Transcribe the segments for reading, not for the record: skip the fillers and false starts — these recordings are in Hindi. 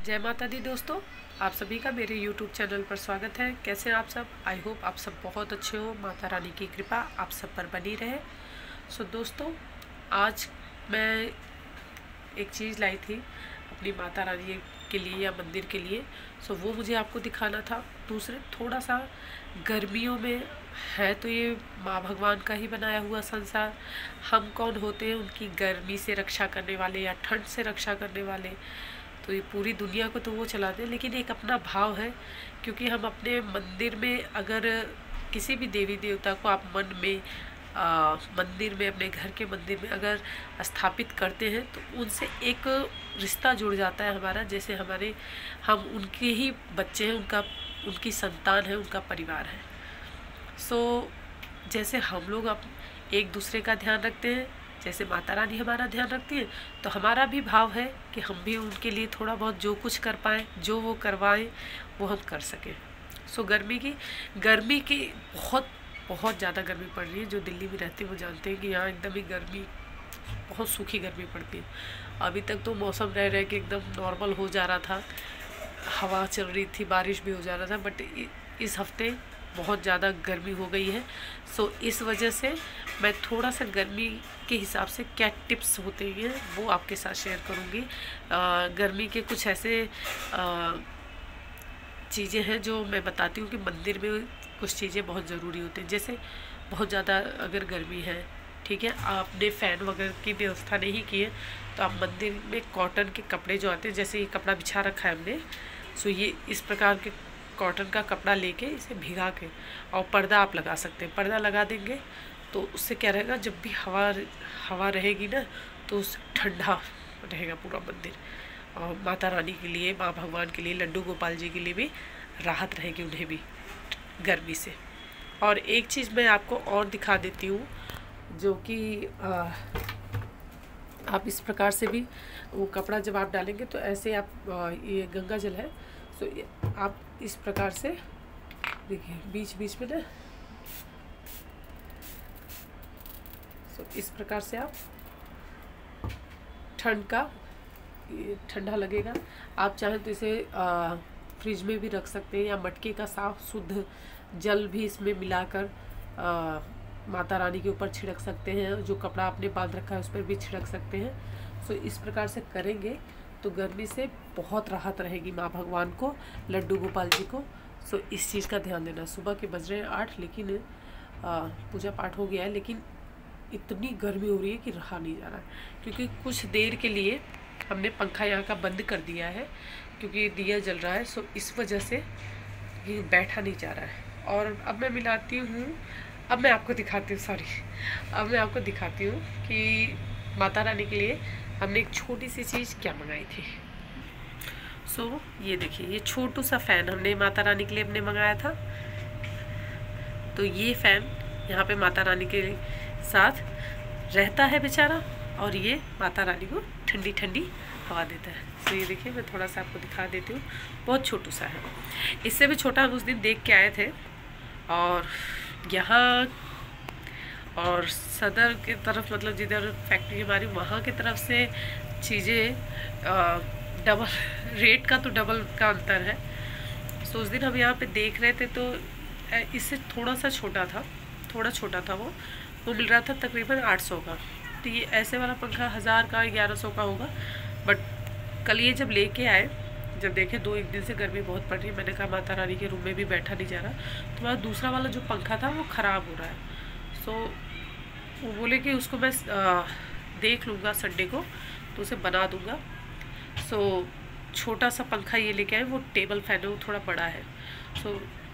जय माता दी दोस्तों, आप सभी का मेरे YouTube चैनल पर स्वागत है। कैसे हैं आप सब? आई होप आप सब बहुत अच्छे हो। माता रानी की कृपा आप सब पर बनी रहे। दोस्तों, आज मैं एक चीज़ लाई थी अपनी माता रानी के लिए या मंदिर के लिए। वो मुझे आपको दिखाना था। दूसरे थोड़ा सा गर्मियों में है तो ये माँ भगवान का ही बनाया हुआ संसार। हम कौन होते हैं उनकी गर्मी से रक्षा करने वाले या ठंड से रक्षा करने वाले। तो ये पूरी दुनिया को तो वो चलाते हैं, लेकिन एक अपना भाव है। क्योंकि हम अपने मंदिर में अगर किसी भी देवी देवता को आप मन में मंदिर में, अपने घर के मंदिर में अगर स्थापित करते हैं तो उनसे एक रिश्ता जुड़ जाता है हमारा, जैसे हम उनके ही बच्चे हैं, उनकी संतान है, उनका परिवार है। जैसे हम लोग एक दूसरे का ध्यान रखते हैं, जैसे माता रानी हमारा ध्यान रखती है, तो हमारा भी भाव है कि हम भी उनके लिए थोड़ा बहुत जो कुछ कर पाएँ, जो वो करवाएं, वो हम कर सकें। गर्मी की बहुत ज़्यादा गर्मी पड़ रही है। जो दिल्ली में रहते हैं वो जानते हैं कि यहाँ एकदम ही गर्मी, बहुत सूखी गर्मी पड़ती है। अभी तक तो मौसम रह के एकदम नॉर्मल हो जा रहा था, हवा चल रही थी, बारिश भी हो जा रहा था, बट इस हफ्ते बहुत ज़्यादा गर्मी हो गई है। इस वजह से मैं थोड़ा सा गर्मी के हिसाब से क्या टिप्स होते हैं वो आपके साथ शेयर करूँगी। गर्मी के कुछ ऐसे चीज़ें हैं जो मैं बताती हूँ कि मंदिर में कुछ चीज़ें बहुत ज़रूरी होती हैं। जैसे बहुत ज़्यादा अगर गर्मी है, ठीक है, आपने फ़ैन वगैरह की व्यवस्था नहीं की है, तो आप मंदिर में कॉटन के कपड़े जो आते हैं, जैसे ये कपड़ा बिछा रखा है हमने, ये इस प्रकार के कॉटन का कपड़ा लेके इसे भिगा के और पर्दा आप लगा सकते हैं। पर्दा लगा देंगे तो उससे क्या रहेगा, जब भी हवा रहेगी ना तो उससे ठंडा रहेगा पूरा मंदिर। और माता रानी के लिए, माँ भगवान के लिए, लड्डू गोपाल जी के लिए भी राहत रहेगी, उन्हें भी गर्मी से। और एक चीज़ मैं आपको और दिखा देती हूँ, जो कि आप इस प्रकार से भी वो कपड़ा जब आप डालेंगे तो ऐसे आप ये गंगा जल है, आप इस प्रकार से देखिए बीच बीच में ना, इस प्रकार से आप ठंडा लगेगा। आप चाहें तो इसे फ्रिज में भी रख सकते हैं, या मटके का साफ शुद्ध जल भी इसमें मिलाकर माता रानी के ऊपर छिड़क सकते हैं। जो कपड़ा आपने बांध रखा है उस पर भी छिड़क सकते हैं। इस प्रकार से करेंगे तो गर्मी से बहुत राहत रहेगी माँ भगवान को, लड्डू गोपाल जी को। इस चीज़ का ध्यान देना। सुबह के बज रहे हैं 8, लेकिन पूजा पाठ हो गया है, लेकिन इतनी गर्मी हो रही है कि रहा नहीं जा रहा है। क्योंकि कुछ देर के लिए हमने पंखा यहाँ का बंद कर दिया है, क्योंकि दिया जल रहा है। इस वजह से ये बैठा नहीं जा रहा है। और अब मैं मिलाती हूँ, अब मैं आपको दिखाती हूँ कि माता रानी के लिए हमने एक छोटी सी चीज़ क्या मंगाई थी। ये देखिए, ये छोटू सा फ़ैन हमने माता रानी के लिए अपने मंगाया था। तो ये फ़ैन यहाँ पे माता रानी के साथ रहता है बेचारा, और ये माता रानी को ठंडी ठंडी हवा देता है। ये देखिए, मैं थोड़ा सा आपको दिखा देती हूँ। बहुत छोटू सा है, इससे भी छोटा हम उस दिन देख के आए थे। और यहाँ और सदर की तरफ, मतलब जिधर फैक्ट्री हमारी, वहाँ की तरफ से चीज़ें डबल रेट का, तो डबल का अंतर है। उस दिन हम यहाँ पे देख रहे थे तो इससे थोड़ा छोटा था, वो मिल रहा था तकरीबन 800 का। तो ये ऐसे वाला पंखा 1000 का, 1100 का होगा। बट कल ये जब लेके आए, जब देखे 2-1 दिन से गर्मी बहुत पड़ रही है, मैंने कहा माता रानी के रूम में भी बैठा नहीं जा रहा, तो वहाँ दूसरा वाला जो पंखा था वो ख़राब हो रहा है। वो बोले कि उसको मैं देख लूँगा संडे को, तो उसे बना दूँगा। छोटा सा पंखा ये लेके आए, वो टेबल फ़ैन है, वो थोड़ा बड़ा है।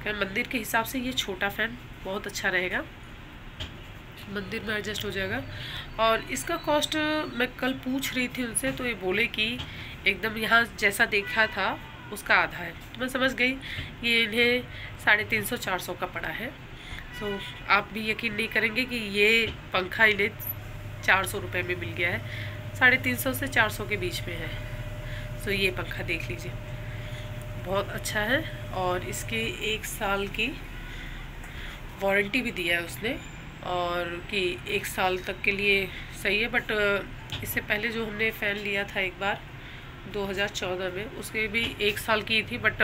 क्या मंदिर के हिसाब से ये छोटा फ़ैन बहुत अच्छा रहेगा, मंदिर में एडजस्ट हो जाएगा। और इसका कॉस्ट मैं कल पूछ रही थी उनसे, तो ये बोले कि एकदम यहाँ जैसा देखा था उसका आधा है। तो मैं समझ गई ये इन्हें 350-400 का पड़ा है। आप भी यकीन नहीं करेंगे कि ये पंखा इन्हें 400 रुपये में मिल गया है। 350 से 400 के बीच में है। ये पंखा देख लीजिए, बहुत अच्छा है। और इसके 1 साल की वारंटी भी दिया है उसने, और कि 1 साल तक के लिए सही है। बट इससे पहले जो हमने फ़ैन लिया था एक बार, 2014 में, उसके भी 1 साल की थी, बट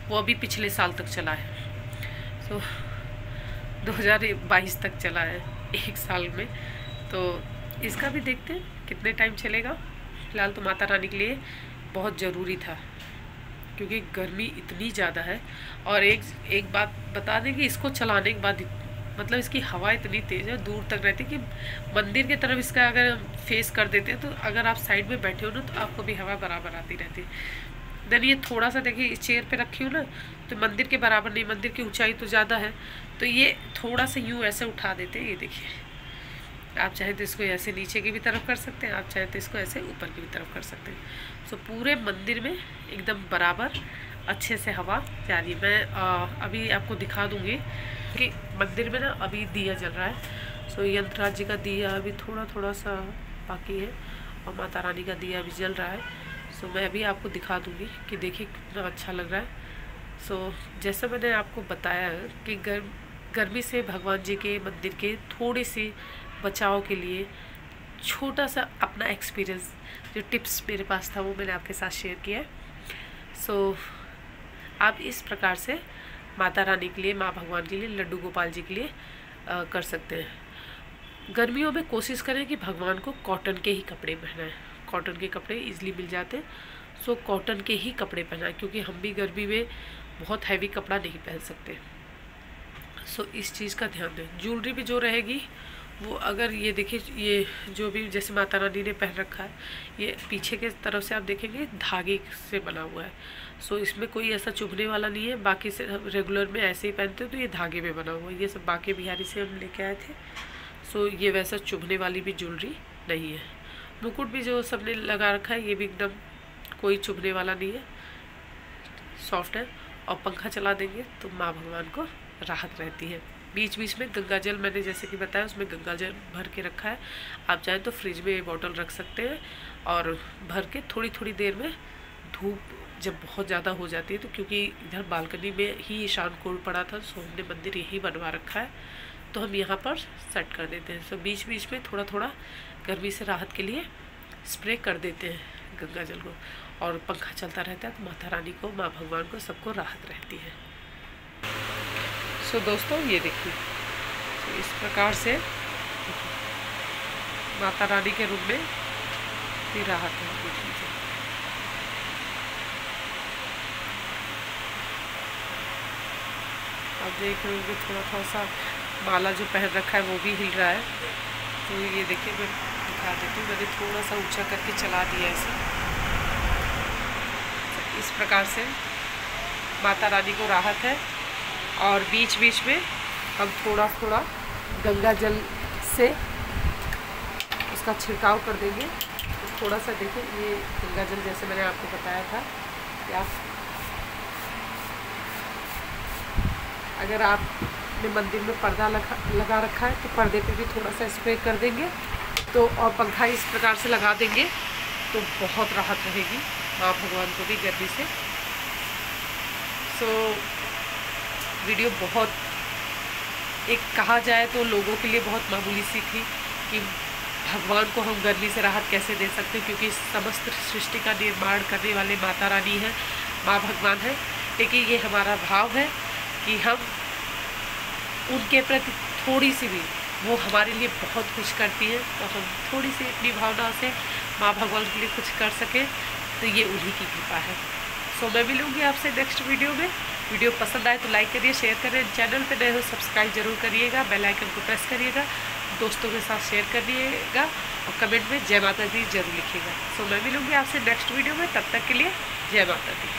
वो अभी पिछले साल तक चला है। सो 2022 तक चला है 1 साल में। तो इसका भी देखते हैं कितने टाइम चलेगा। फिलहाल तो माता रानी के लिए बहुत ज़रूरी था, क्योंकि गर्मी इतनी ज़्यादा है। और एक बात बता दें कि इसको चलाने के बाद मतलब इसकी हवा इतनी तेज़ है, दूर तक रहती है कि मंदिर की तरफ इसका अगर फेस कर देते हैं तो अगर आप साइड में बैठे हो ना तो आपको भी हवा बराबर आती रहती है। देन ये थोड़ा सा देखिए, इस चेयर पे रखी हूँ ना तो मंदिर के बराबर नहीं, मंदिर की ऊंचाई तो ज़्यादा है, तो ये थोड़ा सा यूँ ऐसे उठा देते हैं। ये देखिए, आप चाहे तो इसको ऐसे नीचे की भी तरफ कर सकते हैं, आप चाहे तो इसको ऐसे ऊपर की भी तरफ कर सकते हैं। सो पूरे मंदिर में एकदम बराबर अच्छे से हवा जा रही है। मैं अभी आपको दिखा दूँगी कि मंदिर में ना अभी दिया जल रहा है। सो यंत्रराज जी का दिया अभी थोड़ा सा बाकी है और माता रानी का दिया अभी जल रहा है। सो मैं अभी आपको दिखा दूँगी कि देखिए कितना अच्छा लग रहा है। सो जैसा मैंने आपको बताया कि गर्मी से भगवान जी के मंदिर के थोड़े से बचाव के लिए छोटा सा अपना एक्सपीरियंस, जो टिप्स मेरे पास था वो मैंने आपके साथ शेयर किया है। सो आप इस प्रकार से माता रानी के लिए, माँ भगवान के लिए, लड्डू गोपाल जी के लिए कर सकते हैं। गर्मियों में कोशिश करें कि भगवान को कॉटन के ही कपड़े पहनाएं। कॉटन के कपड़े इजीली मिल जाते हैं। सो कॉटन के ही कपड़े पहनाएं, क्योंकि हम भी गर्मी में बहुत हैवी कपड़ा नहीं पहन सकते। सो इस चीज़ का ध्यान दें। ज्वेलरी भी जो रहेगी वो, अगर ये देखिए, ये जो भी जैसे माता रानी ने पहन रखा है, ये पीछे के तरफ से आप देखेंगे धागे से बना हुआ है। सो इसमें कोई ऐसा चुभने वाला नहीं है। बाकी से रेगुलर में ऐसे ही पहनते हो तो ये धागे में बना हुआ है। ये सब बाके बिहारी से हम लेके आए थे। सो ये वैसा चुभने वाली भी ज्वेलरी नहीं है। मुकुट भी जो सबने लगा रखा है ये भी एकदम कोई चुभने वाला नहीं है, सॉफ्ट है। और पंखा चला देंगे तो माँ भगवान को राहत रहती है। बीच बीच में गंगा जल, मैंने जैसे कि बताया, उसमें गंगा जल भर के रखा है। आप चाहें तो फ्रिज में ये बॉटल रख सकते हैं और भर के थोड़ी देर में, धूप जब बहुत ज़्यादा हो जाती है तो, क्योंकि इधर बालकनी में ही ईशान कोण पड़ा था, सो हमने मंदिर यही बनवा रखा है, तो हम यहाँ पर सेट कर देते हैं। सो बीच बीच में थोड़ा गर्मी से राहत के लिए स्प्रे कर देते हैं गंगा जल को, और पंखा चलता रहता है तो माता रानी को, माँ भगवान को, सबको राहत रहती है। सो दोस्तों ये देखिए, तो इस प्रकार से माता रानी के रूप में भी राहत है। आप देख रहे होंगे थोड़ा सा माला जो पहन रखा है वो भी हिल रहा है। तो ये देखिए, मैं दिखा देती हूँ, मैंने थोड़ा सा ऊंचा करके चला दिया इसे। इस प्रकार से माता रानी को राहत है। और बीच बीच में हम थोड़ा गंगा जल से उसका छिड़काव कर देंगे। तो थोड़ा सा देखिए, ये गंगा जल जैसे मैंने आपको बताया था कि आप, अगर आपने मंदिर में पर्दा लगा रखा है तो पर्दे पे भी थोड़ा सा स्प्रे कर देंगे तो, और पंखा इस प्रकार से लगा देंगे तो बहुत राहत रहेगी माँ भगवान को भी गर्मी से। सो वीडियो बहुत, एक कहा जाए तो लोगों के लिए बहुत मामूली सी थी कि भगवान को हम गर्मी से राहत कैसे दे सकते हैं, क्योंकि समस्त सृष्टि का निर्माण करने वाले माता रानी है, माँ भगवान है। लेकिन ये हमारा भाव है कि हम उनके प्रति थोड़ी सी भी, वो हमारे लिए बहुत कुछ करती है, तो हम थोड़ी सी अपनी भावना से माँ भगवान के लिए कुछ कर सकें तो ये उन्हीं की कृपा है। सो मैं मिलूँगी आपसे नेक्स्ट वीडियो में। वीडियो पसंद आए तो लाइक करिए, शेयर करिए, चैनल पे नए हो सब्सक्राइब जरूर करिएगा, बेल आइकन को प्रेस करिएगा, दोस्तों के साथ शेयर करिएगा और कमेंट में जय माता दी जरूर लिखिएगा। सो मैं मिलूँगी आपसे नेक्स्ट वीडियो में, तब तक के लिए जय माता दी।